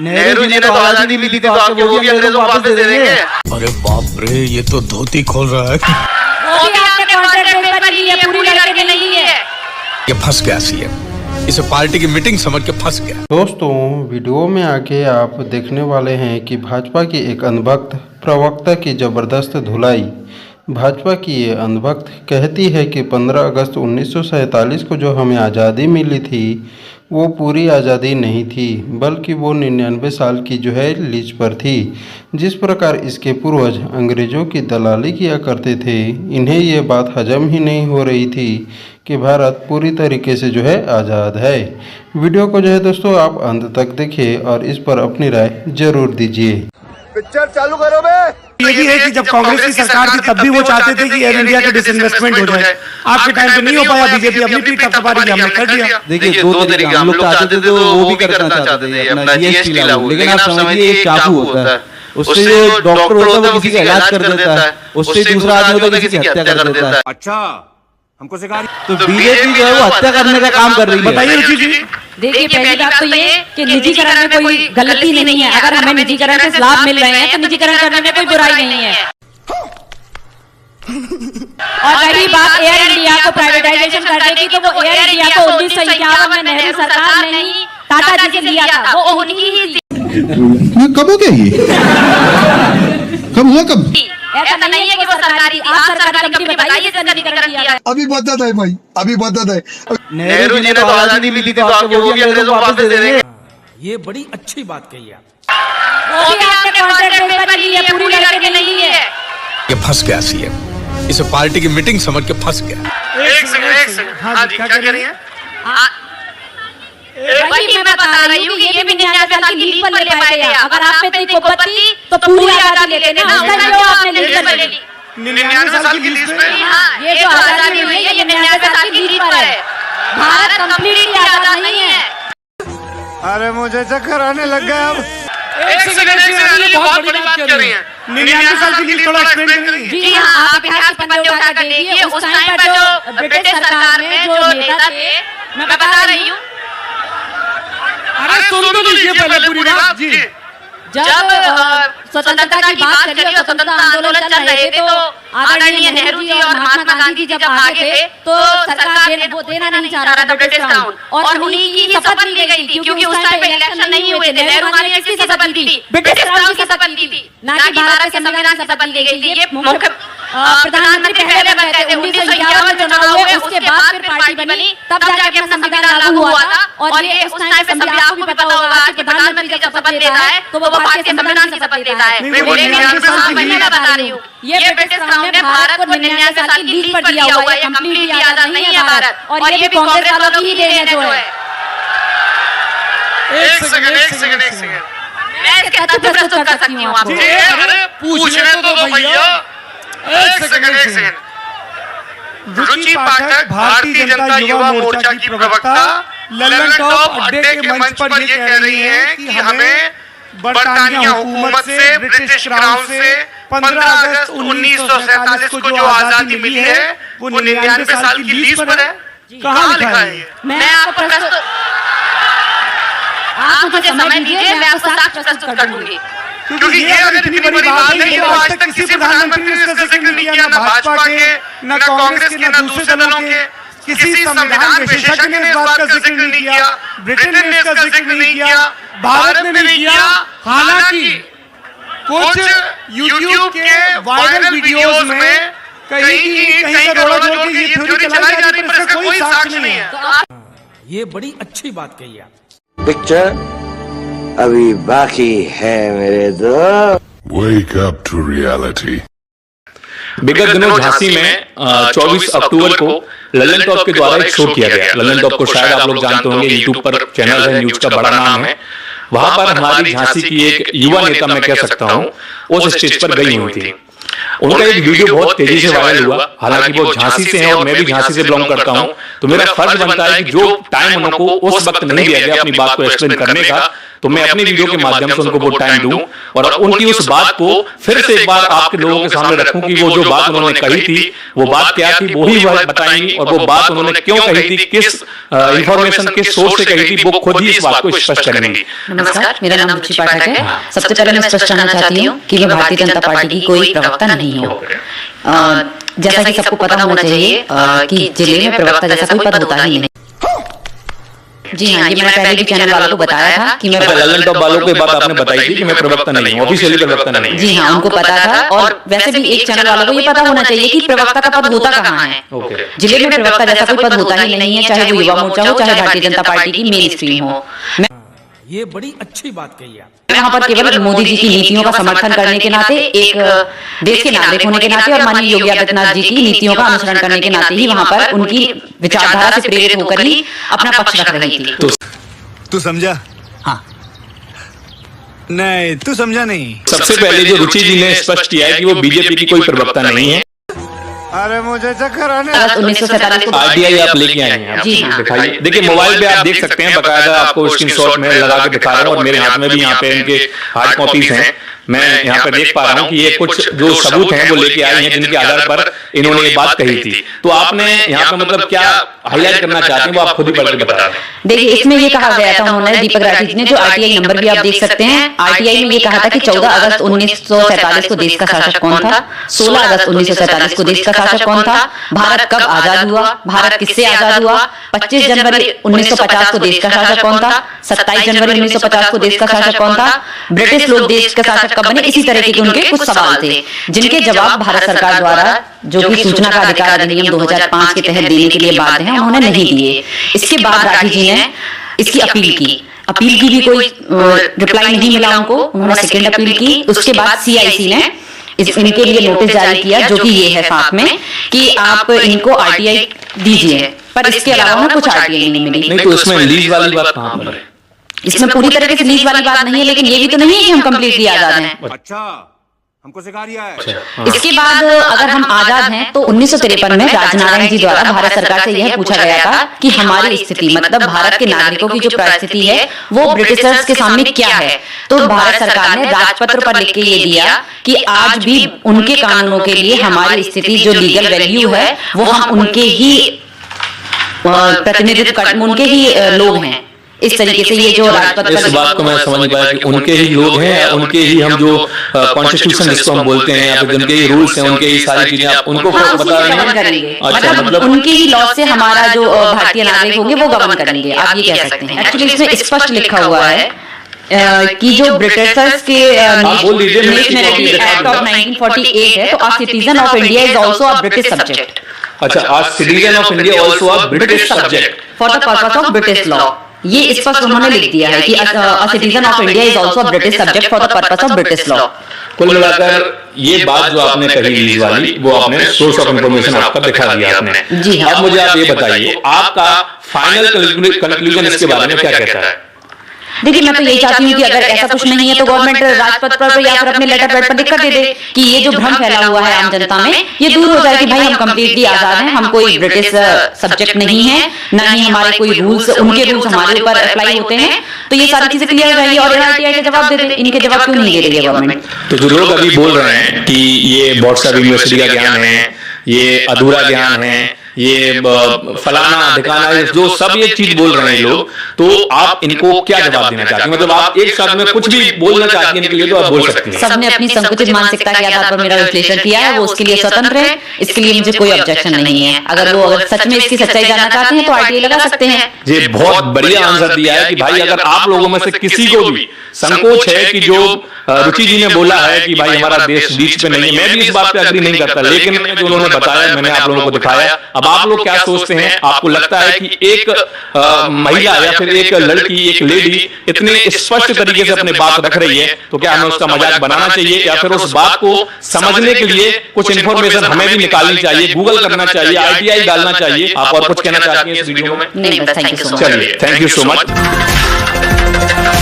नेहरू जी ने तो आजादी मिली थी, तो आपके वो भी अंग्रेजों को वापस दे देंगे। अरे बाप रे, ये तो धोती खोल रहा है। वो भी आपने कॉन्ट्रैक्ट पर ली है, पूरी लड़के नहीं है। ये फंस गया सीएम, इसे पार्टी की मीटिंग समझ के फंस गया। दोस्तों, वीडियो में आगे आप देखने वाले हैं कि भाजपा की एक अंधभक्त प्रवक्ता की जबरदस्त धुलाई। भाजपा की ये अंधभक्त कहती है कि 15 अगस्त 1947 को जो हमें आज़ादी मिली थी वो पूरी आज़ादी नहीं थी, बल्कि वो 99 साल की जो है लीज पर थी। जिस प्रकार इसके पूर्वज अंग्रेज़ों की दलाली किया करते थे, इन्हें ये बात हजम ही नहीं हो रही थी कि भारत पूरी तरीके से जो है आज़ाद है। वीडियो को जो है दोस्तों आप अंत तक देखिए और इस पर अपनी राय जरूर दीजिए। पिक्चर चालू करो बे। ये भी है कि जब कांग्रेस की सरकार थी तब भी वो चाहते थे कि एयर इंडिया का डिसइन्वेस्टमेंट हो जाए। आपके टाइम पे नहीं हो पाया, बीजेपी अपनी पीठ थपथपारी हमने कर दिया। देखिए, दो तरीके हम लोग चाहते थे, तो वो भी करना चाहते थे अपना जीएसटी लागू, लेकिन आप समझिए एक चाकू होता है, उससे जो डॉक्टर होता है वो किसी का इलाज कर देता है, उससे दूसरा आदमी होता है किसी की हत्या कर देता है। अच्छा, हमको सिखा तो बीजेपी जो है वो हत्या करने का काम कर रही है। बताइए रुचि जी। देखिए, पहली बात तो ये कि निजीकरण में कोई गलती नहीं है। अगर हमें निजीकरण से लाभ मिल रहे हैं तो निजीकरण करने में कोई बुराई नहीं है। और रही बात एयर इंडिया को प्राइवेटाइजेशन करने की, तो वो एयर इंडिया को 1951 में नेहरू सरकार ने नहीं टाटा जी से लिया था, वो उनकी ही थी। कब हो गया ये? कब हुआ कब? ऐसा नहीं है कि वो सरकारी, आप सरकारी कंपनी बताइए इसका निजीकरण किया है। अभी बता है भाई, अभी बता है। नेहरू जी ने तो आजादी मिली थी, तो आपके वो भी अंग्रेजों को वापस दे देंगे। ये बड़ी अच्छी बात कही आप। वो भी आपने कॉन्ट्रैक्ट पर ली है, पूरी लड़के नहीं है। ये फंस गया सीएम, इसे पार्टी की मीटिंग समझ के फंस गया। एक सेकंड। हाँ जी, क्या कह रही हैं? वही मैं बता रही हूँ कि ये भी 99 साल की लीज पर ले पाएगा। अगर आप में कोई बत्ती तो पूरी आजादी लेते ना, उसका जो आपने लीज पर ले ली। 99 साल की लीज पे ये जो आजादी हुई है ये 99 साल की लीज पर है। भारत कंप्लीटली आजाद नहीं है। अरे मुझे चक्कर आने लग गया अब। एक सेकंड, ये बहुत बड़ी बात कर रही हैं। 99 साल की लीज थोड़ा एक्सप्लेन करिए। जी हाँ, आप इतिहास के पन्ने उठाकर देखिए, उस टाइम पर जो ब्रिटिश सरकार में जो नेता थे, मैं बता रही हूँ, अरे सुन तो लीजिए पहले पूरी बात जी। जब स्वतंत्रता की बात चली और स्वतंत्रता आंदोलन चल रहे थे, तो आदरणीय नेहरू जी और महात्मा गांधी जब आगे थे तो सरकार वो देना नहीं चाह रहा था ब्रिटिश क्राउन, और उन्हीं की शपथ ली गई थी, क्योंकि उस टाइम पे इलेक्शन नहीं हुए थे। नेहरू गांधी ने किसकी शपथ ली थी? ब्रिटिश क्राउन की शपथ ली थी, ना कि भारत के संविधान की शपथ ली गई थी। ये मुख्य प्रधानमंत्री पहले बने थे, 1951 चुनाव हुए, उसके बाद फिर पार्टी बनी, तब जाके अपना संविधान लागू हुआ था। और ये उस टाइम पे सभी आपको भी पता होगा कि प्रधानमंत्री जब शपथ लेता है तो वो भारतीय संविधान की शपथ लेता है। मैं बता रही हूँ, ये ब्रिटिश क्राउन ने भारत को 99 साल की लीज पर दिया हुआ है। कंप्लीटली आजाद नहीं है भारत, और ये भी कांग्रेस वालों की ही देन है जो है। एक सेकंड। मैं इसके तथ्य प्रस्तुत कर सकती हूँ आपको। अरे पूछने तो दो भैया। एक सेकंड। रुचि पाठक, भारतीय जनता युवा मोर्चा की प्रवक्ता, ललन टॉप अड्डे के मंच पर ये कह रही हैं कि हमें बरतानिया हुकूमत से, ब्रिटिश क्राउन से 15 अगस्त 1947 को जो आजादी मिली है वो 99 साल की लीज पर है। कहाँ लिखा है ये? मैं आपको प्रस्तुत, आप मुझे समय दीजिए, मैं आपको साक्ष्य प्रस्तुत कर दूंगी। क्योंकि ये अगर इतनी बड़ी बात है तो आज तक किसी प्रधानमंत्री ने इसका जिक्र नहीं किया, ना भाजपा के, ना कांग्रेस के, ना दूसरे दलों के। किसी संविधान विशेषज्ञ ने इस बात का जिक्र नहीं किया, ब्रिटेन ने इसका जिक्र नहीं किया, भारत ने नहीं किया। हालांकि कुछ YouTube के वायरल वीडियोस में कहीं करोड़ों जोड़ के ये थ्योरी चलाई जा रही है, पर इसका कोई साक्ष्य नहीं है। ये बड़ी अच्छी बात कही आप। पिक्चर अभी बाकी है मेरे दोस्त। Wake up to reality. विगत दिनों झांसी में 24 अक्टूबर को ललन टॉप के द्वारा एक शो किया गया। ललन टॉप को शायद आप लोग जानते होंगे, यूट्यूब पर चैनल है, न्यूज का बड़ा नाम है। वहां पर हमारी झांसी की एक युवा नेता, मैं कह सकता हूं, उस स्टेज पर गई हुई थी। उनका एक वीडियो बहुत तेजी से वायरल हुआ। हालांकि वो झांसी से हैं और मैं भी झांसी से बिलोंग करता हूं, तो मेरा फर्ज बनता है कि जो टाइम उनको उस वक्त नहीं दिया गया अपनी बात को एक्सप्लेन करने का, तो मैं अपनी वीडियो के माध्यम से उनको वो टाइम दूं और उनकी उस बात को फिर से एक बार आपके लोगों के सामने रखूं कि वो जो बात उन्होंने कही थी वो बात क्या थी, वो ही वह बताएंगी और वो बात उन्होंने क्यों कही थी, किस इंफॉर्मेशन किस सोर्स से कही थी, वो खुद ही इस बात को स्पष्ट करेंगी। नमस्कार, मेरा नाम रुचि पाठक है। सबसे पहले मैं स्पष्ट करना चाहती हूँ कि मैं भारतीय जनता पार्टी की कोई प्रवक्ता नहीं हूँ। जैसा कि सबको पता होना चाहिए कि जिले में प्रवक्ता जैसा कोई पद होता ही नहीं। जी हाँ, ये मैंने पहले भी चैनल वालों को बताया था कि मैं लल्लन टॉप वालों को बात आपने बताई थी कि मैं प्रवक्ता नहीं हूँ, ऑफिशियली प्रवक्ता नहीं। जी हाँ, उनको पता था। और वैसे भी एक चैनल वालों को ये पता होना चाहिए कि प्रवक्ता का पद होता कहाँ है। जिले में प्रवक्ता जैसा कोई पद होता ही नहीं है, चाहे वो युवा मोर्चा हो, चाहे भारतीय जनता पार्टी की मेन स्ट्रीम हो। ये बड़ी अच्छी बात कही आप। मैं यहाँ पर केवल मोदी जी की नीतियों का समर्थन करने के नाते, एक देश के नागरिक होने के नाते और माननीय योगी आदित्यनाथ जी की नीतियों का अनुसरण करने के नाते ही वहाँ पर उनकी विचारधारा से प्रेरित होकर ही अपना पक्ष रख रही थी। तू समझा? हाँ। नहीं, तू समझा नहीं। सबसे पहले जो रुचि जी ने स्पष्ट किया है कि वो बीजेपी की कोई प्रवक्ता नहीं है। अरे मुझे चक्कर आने। 1947 को आरटीआई आप लेके आए हैं, जी हाँ। दिखाइए। देखिए मोबाइल पे आप देख सकते हैं, बकायदा आपको स्क्रीनशॉट में लगा के दिखा रहा हूँ और मेरे हाथ में भी यहाँ पे इनके हार्ड कॉपीज हैं। मैं यहाँ पे देख पा रहा हूँ कि ये कुछ जो सबूत हैं वो लेके आए हैं जिनके आधार पर इन्होंने ये बात कही थी। तो आपने यहाँ पे मतलब क्या हाईलाइट करना चाहते हैं वो आप खुद ही पढ़ के बता दें। देखिए, इसमें ये कहा गया था उन्होंने, दीपक राठी जी ने, जो आरटीआई नंबर भी आप देख सकते हैं, आरटीआई में ये कहा था कि 14 अगस्त 1947 को देश का शासक कौन था, 16 अगस्त 1947 को देश का शासक कौन था, भारत कब आजाद हुआ, भारत किससे आजाद हुआ, 25 जनवरी 1950 को देश का शासक कौन था, 27 जनवरी 1950 को देश का शासक कौन था, ब्रिटिश लोग देश का शासक कब बने। इसी तरह के उनके कुछ सवाल थे जिनके जवाब भारत सरकार द्वारा, जो कि सूचना का अधिकार अधिनियम 2005 के तहत देने के लिए बाध्य है, उन्होंने नहीं दिए। इसके बाद राठी जी ने इसकी अपील की भी कोई रिप्लाई नहीं मिला उनको। उन्होंने सेकेंड अपील की। उसके बाद सीआईसी ने इनके लिए नोटिस जारी किया, जो कि ये है साथ में, कि आप इनको आरटीआई दीजिए, पर इसके अलावा उन्हें कुछ आरटीआई नहीं मिली। नहीं तो इसमें लीज वाली बात कहाँ पर है? इसमें पूरी तरीके से लीज वाली बात नहीं है, लेकिन ये भी तो नहीं है कि हम कंप्लीटली आजाद हैं। अच्छा, हमको सिखा दिया है। इसके बाद अगर हम आजाद हैं तो 1953 में राजनारायण जी द्वारा भारत सरकार से यह पूछा गया था कि हमारी स्थिति, मतलब भारत के नागरिकों की जो परिस्थिति है वो ब्रिटिशर्स के सामने क्या है। तो भारत सरकार ने राजपत्र पर लिख के ये दिया कि आज भी उनके कानूनों के लिए हमारी स्थिति, जो लीगल वैल्यू है, वो हम उनके ही प्रतिनिधित्व, उनके ही लोग हैं। इस तरीके से ये जो राजपत्र, इस बात को मैं समझ नहीं पाया कि उनके ही लोग हैं, उनके ही हम जो कॉन्स्टिट्यूशन जिसको हम बोलते हैं, या फिर जिनके ही रूल्स हैं, उनके ही सारी चीजें आप उनको बता रहे हैं। अच्छा, मतलब उनके ही लॉ से हमारा जो भारतीय नागरिक होंगे वो गवर्न करेंगे, आप ये कह सकते हैं। एक्चुअली इसमें स्पष्ट लिखा हुआ है कि जो ब्रिटिशर्स के नेशनलिटी एक्ट ऑफ 1948 है, तो a citizen of India is also a British subject. अच्छा, आज citizen of India also a British subject for the purpose of British law. ये स्पष्ट उन्होंने लिख दिया है कि a citizen of India is also a British subject for the purpose of British law. कुल मिलाकर ये बात जो आपने कही लीज वाली, वो आपने सोर्स ऑफ इंफॉर्मेशन आपका दिखा दिया आपने। जी हाँ। अब मुझे आप ये बताइए, आपका फाइनल कंक्लूजन इसके बारे में क्या कहता है? देखिए, मैं तो यही चाहती हूँ कि अगर ऐसा कुछ नहीं है तो गवर्नमेंट राजपत्र पर या फिर अपने लेटर पैड पर लिख कर दे दे कि ये जो भ्रम फैला हुआ है आम जनता में, ये दूर हो जाए कि भाई हम कंप्लीटली आजाद हैं, हम कोई ब्रिटिश सब्जेक्ट नहीं है, न ही हमारे कोई रूल्स, उनके रूल्स हमारे ऊपर अप्लाई होते हैं। तो ये सारी चीजें क्लियर हो जाएगी और आरटीआई के जवाब दे दे। इनके जवाब क्यों नहीं दे रही है गवर्नमेंट? तो जो लोग अभी बोल रहे हैं कि ये व्हाट्सएप यूनिवर्सिटी का ज्ञान है, ये अधूरा ज्ञान है, ये फलाना ढिकाना, जो सब ये चीज बोल रहे हैं लोग, तो आप इनको क्या जवाब देना चाहते हैं? मतलब आप एक साथ में कुछ भी बोलना चाहती हैं इनके लिए तो आप बोल सकती हैं। सबने अपनी संकुचित मानसिकता के आधार पर मेरा विश्लेषण किया है, वो उसके लिए स्वतंत्र है, इसके लिए मुझे कोई ऑब्जेक्शन नहीं है। अगर वो सच में इसकी सच्चाई जानना चाहते हैं तो आरटीआई लगा सकते हैं। ये बहुत बढ़िया आंसर दिया है कि भाई अगर आप लोगों में से किसी को भी संकोच है कि जो रुचि जी ने बोला है कि भाई हमारा देश बीच पे नहीं है, मैं भी इस बात पे अग्री नहीं करता, लेकिन जो उन्होंने बताया मैंने आप लोगों को दिखाया। अब आप लोग क्या सोचते हैं? आपको लगता है कि एक महिला या फिर एक लड़की, एक लेडी इतने स्पष्ट तरीके से अपनी बात रख रही है, तो क्या हमें उसका मजाक बनाना चाहिए या फिर उस बात को समझने के लिए कुछ इन्फॉर्मेशन हमें भी निकालनी चाहिए, गूगल करना चाहिए, आरटीआई डालना चाहिए? आप और कुछ कहना चाहती हैं इस वीडियो में? नहीं, बस थैंक यू सो मच। चलिए, थैंक यू सो मच।